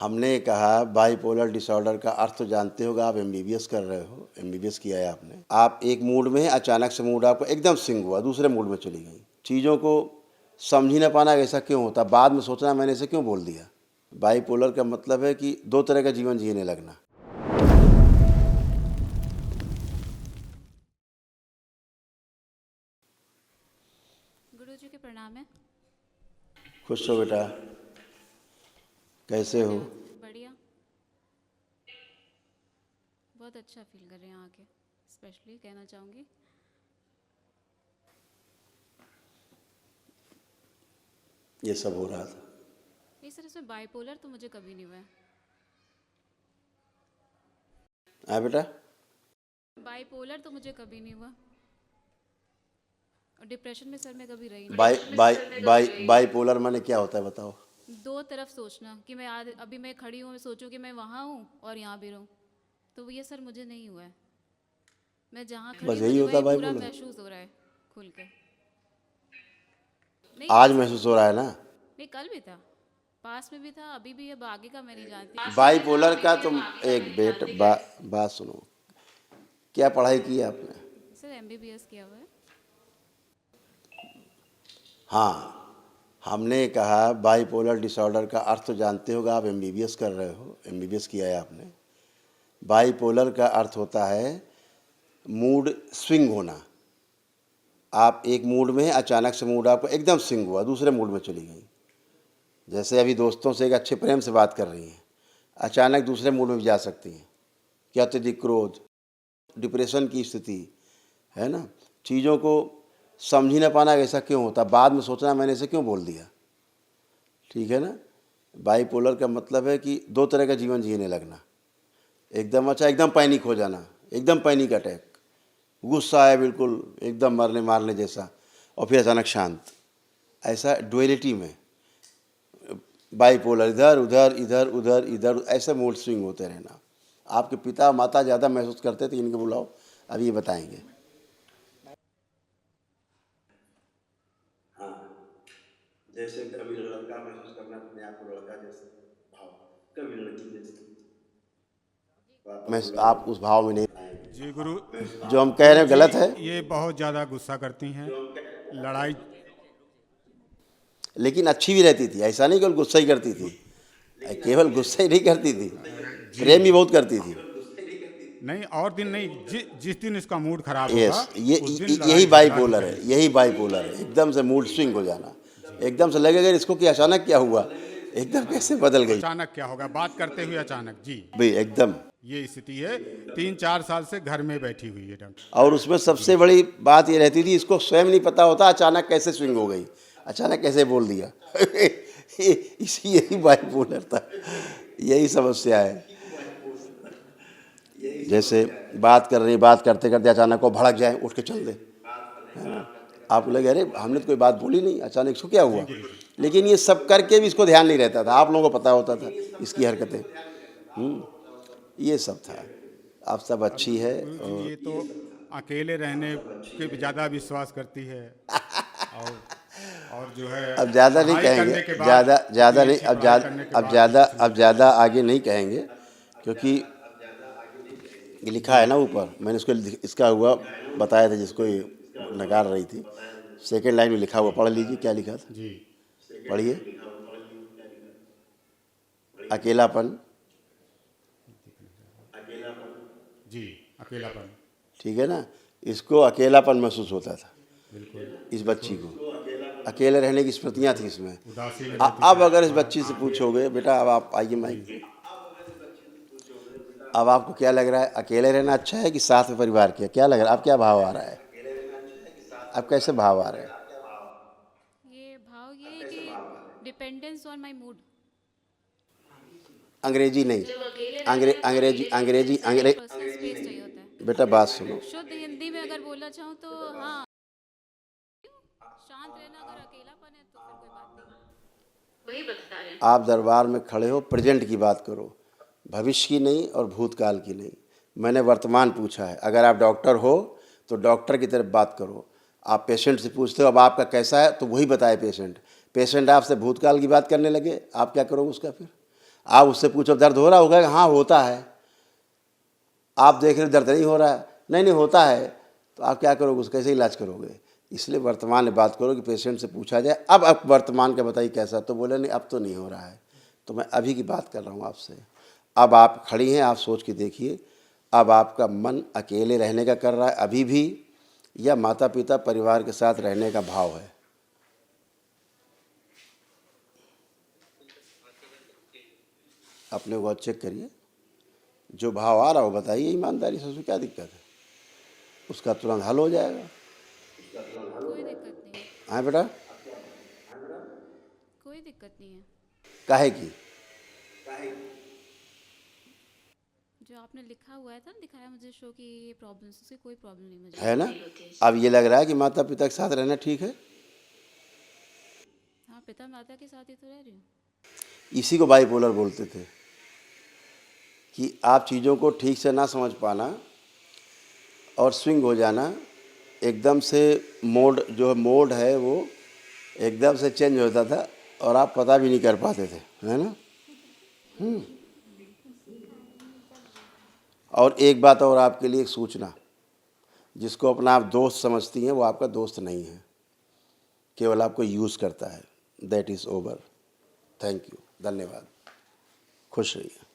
हमने कहा bipolar disorder का अर्थ तो जानते होगा, आप एमबीबीएस कर रहे हो, एमबीबीएस किया है आपने। आप एक मूड में हैं, अचानक से मूड आपको एकदम स्विंग हुआ, दूसरे मूड में चली गई। चीज़ों को समझ ही ना पाना ऐसा क्यों होता, बाद में सोचना मैंने ऐसे क्यों बोल दिया। बाइपोलर का मतलब है कि दो तरह का जीवन जीने लगना। गुरुजी के प्रणाम है। खुश हो बेटा, कैसे हो? बढ़िया। बहुत अच्छा फील कर रहे हैं आके, स्पेशली कहना चाहूँगी। ये सब हो रहा था। नहीं सर, इसमें बाइपोलर तो मुझे कभी नहीं हुआ है। हाँ बेटा, बाइपोलर तो मुझे कभी नहीं हुआ, और डिप्रेशन में सर मैं कभी रही बाई नहीं। बाई बाई बाइपोलर माने क्या होता है बताओ? दो तरफ सोचना कि मैं अभी मैं खड़ी हूँ, मैं सोचूं कि मैं वहाँ हूँ और यहाँ भी रहूँ, तो ये सर मुझे नहीं हुआ है। मैं जहाँ खड़ी बस हूँ यही मुझे होता है वही पूरा बाइपोलर। महसूस हो रहा है खुल के। नहीं आज ऐसा महसूस हो रहा है ना? नहीं, कल भी था, पास में भी था, अभी भी है, आगे का मैं नहीं जानती। बाइपोलर का तुम एक बात सुनो, क्या पढ़ाई की है आपने? सर एमबीबीएस किया हुआ है। हाँ, हमने कहा बाइपोलर डिसऑर्डर का अर्थ तो जानते होगा, आप एमबीबीएस कर रहे हो, एमबीबीएस किया है आपने। बाइपोलर का अर्थ होता है मूड स्विंग होना। आप एक मूड में हैं, अचानक से मूड आपको एकदम स्विंग हुआ, दूसरे मूड में चली गई। जैसे अभी दोस्तों से एक अच्छे प्रेम से बात कर रही हैं, अचानक दूसरे मूड में भी जा सकती हैं। क्या अत्यधिक क्रोध, डिप्रेशन की स्थिति है ना। चीज़ों को समझ ही ना पाना ऐसा क्यों होता, बाद में सोचना मैंने ऐसे क्यों बोल दिया। ठीक है ना। बाइपोलर का मतलब है कि दो तरह का जीवन जीने लगना। एकदम अच्छा, एकदम पैनिक हो जाना, एकदम पैनिक अटैक, गुस्सा है बिल्कुल एकदम मरने मारने जैसा, और फिर अचानक शांत। ऐसा डुअलिटी में बाइपोलर, इधर उधर इधर उधर इधर, ऐसे मूड स्विंग होते रहना। आपके पिता माता ज़्यादा महसूस करते थे, इनको बुलाओ, अब ये बताएंगे। हाँ, जैसे कभी लड़का महसूस करना अपने आप को लड़का जैसा भाव, कभी लड़की जैसा। मैं आप उस भाव में नहीं आएंगे। जी गुरु जो हम कह रहे गुरु हैं जी, गलत है। ये बहुत ज़्यादा गुस्सा करती हैं, लड़ाई। लेकिन अच्छी भी रहती थी, ऐसा नहीं केवल गुस्सा ही करती थी, केवल गुस्सा ही नहीं करती थी, जी प्रेम भी बहुत करती थी। नहीं, और दिन नहीं, जिस दिन इसका मूड खराब होगा यस, ये उस दिन यही लड़ाई झगड़ा ही बाइपोलर है, करेगी। यही बाइपोलर है। एकदम से मूड स्विंग हो जाना, एकदम से लगेगा इसको कि अचानक क्या हुआ, एकदम कैसे बदल गई अचानक क्या होगा, बात करते हुए अचानक। जी, भाई एकदम। ये स्थिति है। 3-4 साल से घर में बैठी हुई है डॉक्टर। और उसमें सबसे बड़ी बात ये रहती थी, इसको स्वयं नहीं पता होता अचानक कैसे स्विंग हो गई, अचानक कैसे बोल दिया। यही बाइपोलर था, यही समस्या है। जैसे बात कर रही, बात करते करते अचानक वो भड़क जाए, उठ के चल दे, है ना। आपको लगे अरे हमने तो कोई बात बोली नहीं, अचानक इसको क्या हुआ। लेकिन ये सब करके भी इसको ध्यान नहीं रहता था, आप लोगों को पता होता था इसकी हरकतें। ये सब था। आप सब अब अच्छी है। गुरु जी, और ये तो अकेले रहने पे ज़्यादा विश्वास करती है, और और जो है अब ज़्यादा नहीं पढ़ाई कहेंगे, करने के बाद, ज़्यादा ज़्यादा इतनी नहीं, अच्छी पढ़ाई करने के बाद भी कुछ नहीं अब कर ज़्यादा पाती। अब ज़्यादा आगे नहीं कहेंगे, क्योंकि लिखा जी है ना ऊपर, मैंने उसको इसका हुआ बताया था जिसको ये नकार रही थी। सेकेंड लाइन में लिखा हुआ, पढ़ लीजिए क्या लिखा था, जी पढ़िए। अकेलापन, जी, अकेलापन। ठीक है ना। इसको अकेलापन महसूस होता था, बिल्कुल इस बच्ची को अकेले रहने की स्मृतियाँ थी इसमें। उदासी में रहती अब थी। अगर इस बच्ची से पूछोगे बेटा, अब आप आइए माइक पे, अब आपको क्या लग रहा है, अकेले रहना अच्छा है कि साथ में परिवार के, क्या लग रहा है, अब क्या भाव आ रहा है, अब कैसे भाव आ रहे हैं? ये भाव ये है कि डिपेंडेंस ऑन माय मूड। अंग्रेजी नहीं, जब अकेले रहने लगो तो अंग्रेजी ये चीज़ अंग्रेजी मुझे अंग्रे पर्सनल स्पेस चाहिए होता है। बेटा बात सुनो। शुद्ध हिंदी में अगर बोलना चाहूँ तो हाँ, शांत रहना अगर अकेलापन है तो फिर कोई बात नहीं। वही बता रहे हैं। आप दरबार में खड़े हो, प्रेजेंट की बात करो, भविष्य की नहीं और भूतकाल की नहीं। मैंने वर्तमान पूछा है। अगर आप डॉक्टर हो तो डॉक्टर की तरफ बात करो। आप पेशेंट से पूछते हो अब आपका कैसा है, तो वही बताए पेशेंट। पेशेंट आपसे भूतकाल की बात करने लगे, आप क्या करोगे उसका फिर? आप उससे पूछो दर्द हो रहा होगा, हाँ होता है। आप देख रहे हो दर्द नहीं हो रहा है, नहीं नहीं होता है, तो आप क्या करोगे, उसका कैसे इलाज करोगे? इसलिए वर्तमान में बात करो कि पेशेंट से पूछा जाए अब वर्तमान का बताइए कैसा, तो बोले नहीं अब तो नहीं हो रहा है। तो मैं अभी की बात कर रहा हूँ आपसे। अब आप खड़ी हैं, आप सोच के देखिए, अब आपका मन अकेले रहने का कर रहा है अभी भी, या माता पिता परिवार के साथ रहने का भाव है? अपने को चेक करिए, जो भाव आ रहा हो बताइए ईमानदारी से, उसमें क्या दिक्कत है, उसका तुरंत हल हो जाएगा। कोई दिक्कत नहीं है, हाँ बेटा, कोई दिक्कत नहीं है। काहे की? जो आपने लिखा हुआ है था ना, दिखाया मुझे शो की ये प्रॉब्लम्स, उसकी कोई प्रॉब्लम नहीं मुझे। है ना? अब ये लग रहा है कि माता पिता के साथ रहना ठीक है। हाँ, पिता माता के साथ ही तो रह रही हूँ। इसी को बाइपोलर बोलते थे, कि आप चीज़ों को ठीक से ना समझ पाना और स्विंग हो जाना, एकदम से मोड जो है, मोड है वो एकदम से चेंज होता था और आप पता भी नहीं कर पाते थे, है ना? और एक बात और आपके लिए, एक सूचना, जिसको अपना आप दोस्त समझती हैं वो आपका दोस्त नहीं है, केवल आपको यूज़ करता है। That is over. Thank you, धन्यवाद, खुश रहिए।